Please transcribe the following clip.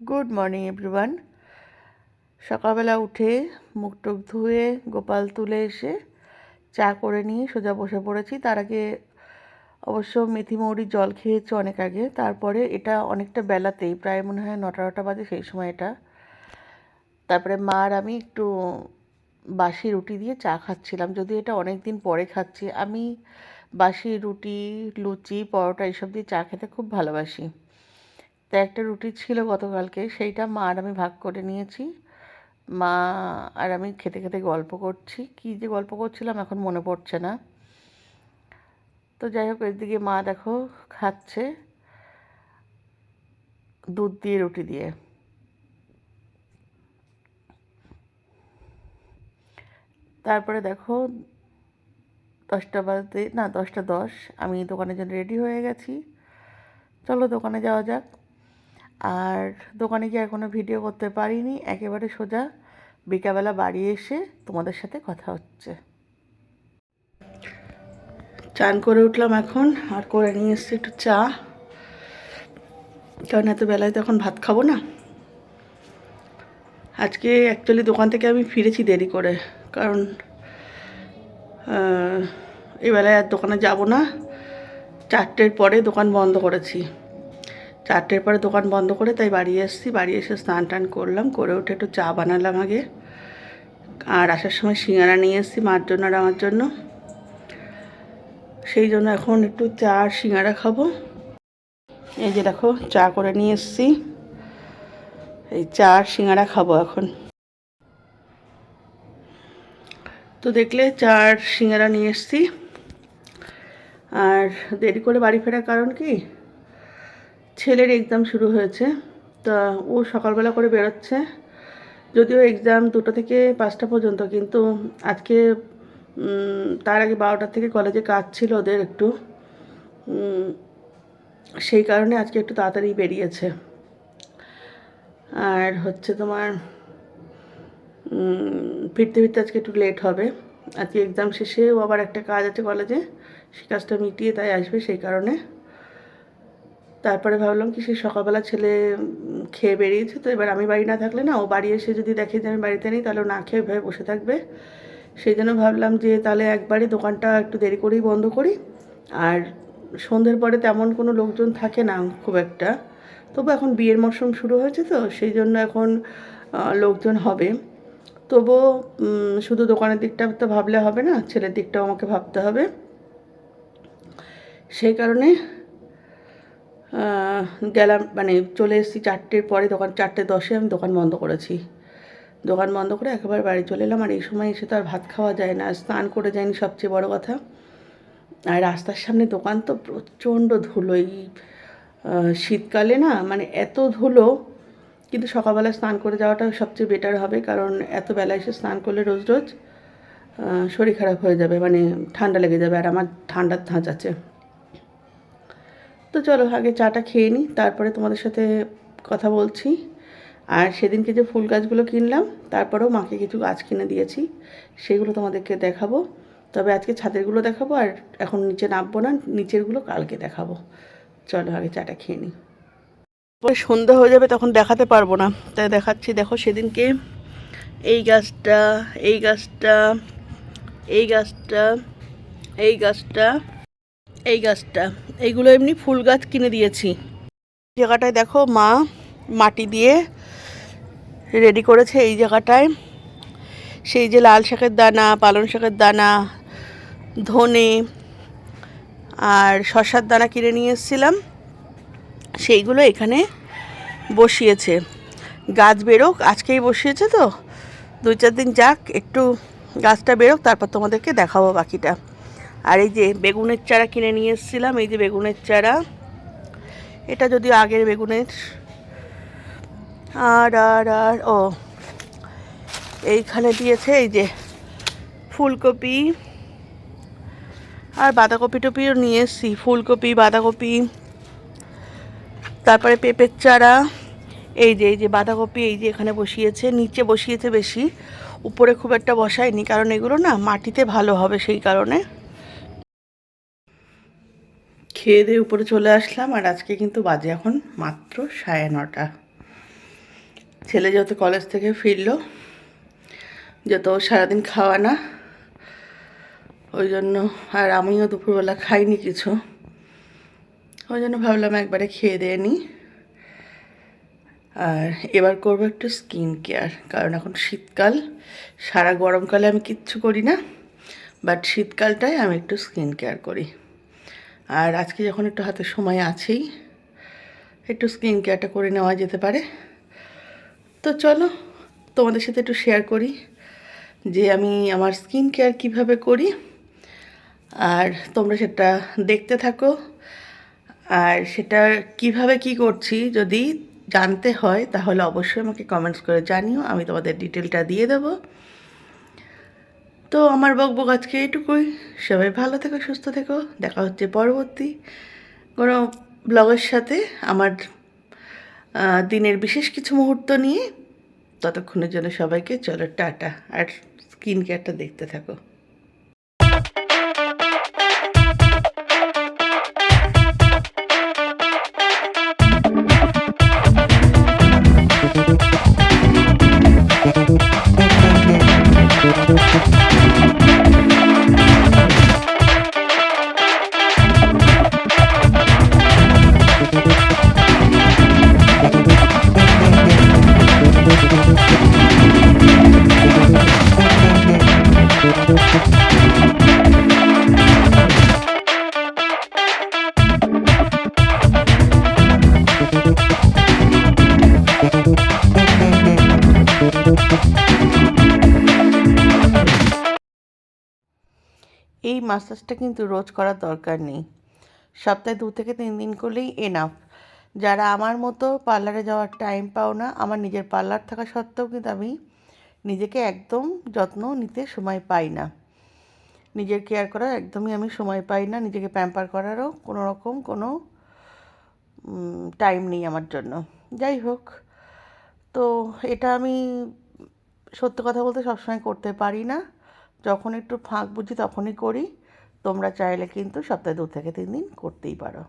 Good morning everyone. সকালবেলা উঠে মুখ টুক ধুয়ে গোপাল তুলে এসে চা করে নিয়ে সোজা বসে পড়েছি। তার আগে অবশ্য মেথি মৌরির জল খেয়েছি অনেক আগে। তারপরে এটা অনেকটা বেলাতেই, প্রায় মনে হয় 9টা বাজে সেই সময় এটা। তারপরে মা আর আমি একটু বাসি রুটি দিয়ে চা খাচ্ছিলাম, যদিও এটা অনেক দিন পরে খাচ্ছি। আমি বাসি রুটি, লুচি, পরোটা এসব দিয়ে চা খেতে খুব ভালোবাসি। তা একটা রুটি ছিল গতকালকে, সেইটা মা আর আমি ভাগ করে নিয়েছি। মা আর আমি খেতে খেতে গল্প করছি, কী যে গল্প করছিলাম এখন মনে পড়ছে না। তো যাই হোক, এদিকে মা দেখো খাচ্ছে দুধ দিয়ে রুটি দিয়ে। তারপরে দেখো 10টা বাজতে না 10টা 10, আমি দোকানের জন্য রেডি হয়ে গেছি। চলো দোকানে যাওয়া যাক। আর দোকানে গিয়ে আর কোনো ভিডিও করতে পারিনি, একেবারে সোজা বিকালবেলা বাড়ি এসে তোমাদের সাথে কথা হচ্ছে। চান করে উঠলাম এখন, আর করে নিয়ে এসছি একটু চা, কারণ এত বেলায় তো এখন ভাত খাবো না। আজকে অ্যাকচুয়ালি দোকান থেকে আমি ফিরেছি দেরি করে, কারণ এই বেলায় আর দোকানে যাব না। 4টের পরে দোকান বন্ধ করেছি, 4টের পরে দোকান বন্ধ করে তাই বাড়ি এসেছি। বাড়ি এসে স্নান টান করলাম, করে উঠে একটু চা বানালাম আগে। আর আসার সময় সিঙ্গারা নিয়ে এসেছি মার জন্য আর আমার জন্য, সেই জন্য এখন একটু চা আর সিঙ্গারা খাবো। এই যে দেখো চা করে নিয়ে এসেছি, এই চা আর সিঙ্গারা খাবো এখন। তো দেখলে চা আর সিঙ্গারা নিয়ে এসেছি। আর দেরি করে বাড়ি ফেরার কারণ কি, ছেলের এক্সাম শুরু হয়েছে, তা ও সকালবেলা করে বেরোচ্ছে। যদিও এক্সাম 2টা থেকে 5টা পর্যন্ত, কিন্তু আজকে তার আগে 12টা থেকে কলেজে কাজ ছিল ওদের একটু, সেই কারণে আজকে একটু তাড়াতাড়ি বেরিয়েছে। আর হচ্ছে তোমার ফিরতে ফিরতে আজকে একটু লেট হবে। আজকে এক্সাম শেষে ও আবার একটা কাজ আছে কলেজে, সেই কাজটা মিটিয়ে তাই আসবে, সেই কারণে। তারপরে ভাবলাম কি, সেই সকালবেলা ছেলে খেয়ে বেরিয়েছে, তো এবার আমি বাড়ি না থাকলে না, ও বাড়ি এসে যদি দেখে যে আমি বাড়িতে নেই, তাহলে ও না খেয়ে ভয়ে বসে থাকবে। সেই জন্য ভাবলাম যে তাহলে একবারে দোকানটা একটু দেরি করেই বন্ধ করি। আর সন্ধ্যের পরে তেমন কোনো লোকজন থাকে না খুব একটা, তবু এখন বিয়ের মরশুম শুরু হয়েছে তো সেই জন্য এখন লোকজন হবে। তবুও শুধু দোকানের দিকটা তো ভাবলে হবে না, ছেলের দিকটাও আমাকে ভাবতে হবে। সেই কারণে গেলাম, মানে চলে এসেছি 4টের পরে। দোকান 4:10-এ আমি দোকান বন্ধ করেছি। দোকান বন্ধ করে একেবারে বাড়ি চলে এলাম। আর এই সময় এসে তো আর ভাত খাওয়া যায় না, স্নান করে যায়নি সবচেয়ে বড় কথা। আর রাস্তার সামনে দোকান তো প্রচণ্ড ধুলো, এই শীতকালে না মানে এত ধুলো। কিন্তু সকালবেলা স্নান করে যাওয়াটা সবচেয়ে বেটার হবে, কারণ এত বেলা এসে স্নান করলে রোজ রোজ শরীর খারাপ হয়ে যাবে, মানে ঠান্ডা লেগে যাবে, আর আমার ঠান্ডার ধাঁচ আছে। তো চলো আগে চাটা খেয়ে নিই, তারপরে তোমাদের সাথে কথা বলছি। আর সেদিনকে যে ফুল গাছগুলো কিনলাম, তারপরেও মাকে কিছু গাছ কিনে দিয়েছি, সেগুলো তোমাদেরকে দেখাবো। তবে আজকে ছাদেরগুলো দেখাবো, আর এখন নিচে নামবো না, নিচেরগুলো কালকে দেখাবো। চলো আগে চাটা খেয়ে নিই, পরে সন্ধ্যা হয়ে যাবে তখন দেখাতে পারবো না, তাই দেখাচ্ছি। দেখো সেদিনকে এই গাছটা, এই গাছটা, এই গাছটা, এই গাছটা, এই গাছটা, এইগুলো এমনি ফুল গাছ কিনে দিয়েছি। জায়গাটায় দেখো মা মাটি দিয়ে রেডি করেছে, এই জায়গাটায় সেই যে লাল শাকের দানা, পালং শাকের দানা, ধনে আর শসার দানা কিনে নিয়ে এসেছিলাম, সেইগুলো এখানে বসিয়েছে। গাছ বেরোক, আজকেই বসিয়েছে তো 2-4 দিন যাক, একটু গাছটা বেরোক, তারপর তোমাদেরকে দেখাবো বাকিটা। আর এই যে বেগুনের চারা কিনে নিয়ে এসেছিলাম, এই যে বেগুনের চারা, এটা যদিও আগের বেগুনের। আর আর আর ও এইখানে দিয়েছে এই যে ফুলকপি আর বাঁধাকপি টপিও নিয়ে এসেছি, ফুলকপি, বাঁধাকপি, তারপরে পেঁপের চারা। এই যে বাঁধাকপি এই যে এখানে বসিয়েছে, নিচে বসিয়েছে বেশি, উপরে খুব একটা বসায়নি, কারণ এগুলো না মাটিতে ভালো হবে, সেই কারণে। খেয়ে দিয়ে উপরে চলে আসলাম, আর আজকে কিন্তু বাজে এখন মাত্র 9:30। ছেলে যেহেতু কলেজ থেকে ফিরলো, যত সারাদিন খাওয়া না, ওই জন্য আর আমিও দুপুরবেলা খাইনি কিছু, ওই জন্য ভাবলাম একবারে খেয়ে দিয়ে নিই। আর এবার করবো একটু স্কিন কেয়ার, কারণ এখন শীতকাল, সারা গরমকালে আমি কিচ্ছু করি না, বাট শীতকালটায় আমি একটু স্কিন কেয়ার করি। আর আজকে যখন একটু হাতে সময় আছেই, একটু স্কিন কেয়ারটা করে নেওয়া যেতে পারে। তো চলো তোমাদের সাথে একটু শেয়ার করি যে আমি আমার স্কিন কেয়ার কীভাবে করি, আর তোমরা সেটা দেখতে থাকো। আর সেটা কিভাবে কি করছি যদি জানতে হয় তাহলে অবশ্যই আমাকে কমেন্টস করে জানিও, আমি তোমাদের ডিটেলটা দিয়ে দেবো। তো আমার বকবক আজকে এইটুকুই। সবাই ভালো থেকো, সুস্থ থেকো। দেখা হচ্ছে পরবর্তী কোনো ব্লগের সাথে, আমার দিনের বিশেষ কিছু মুহূর্ত নিয়ে। ততক্ষণের জন্য সবাইকে চলো টাটা, আর স্কিন কেয়ারটা দেখতে থাকো। এই মাসাজটা কিন্তু রোজ করার দরকার নেই, সপ্তাহে 2 থেকে 3 দিন করলেই এনাফ। যারা আমার মতো পার্লারে যাওয়ার টাইম পাও না, আমার নিজের পার্লার থাকা সত্ত্বেও কিন্তু আমি নিজেকে একদম যত্ন নিতে সময় পাই না, নিজের কেয়ার করার একদমই আমি সময় পাই না, নিজেকে প্যাম্পার করারও কোনো রকম কোনো টাইম নেই আমার জন্য। যাই হোক, তো এটা আমি সত্যি কথা বলতে সবসময় করতে পারি না, যখন একটু ফাঁক বুঝি তখনই করি। তোমরা চাইলে কিন্তু সপ্তাহে 2 থেকে 3 দিন করতেই পারো।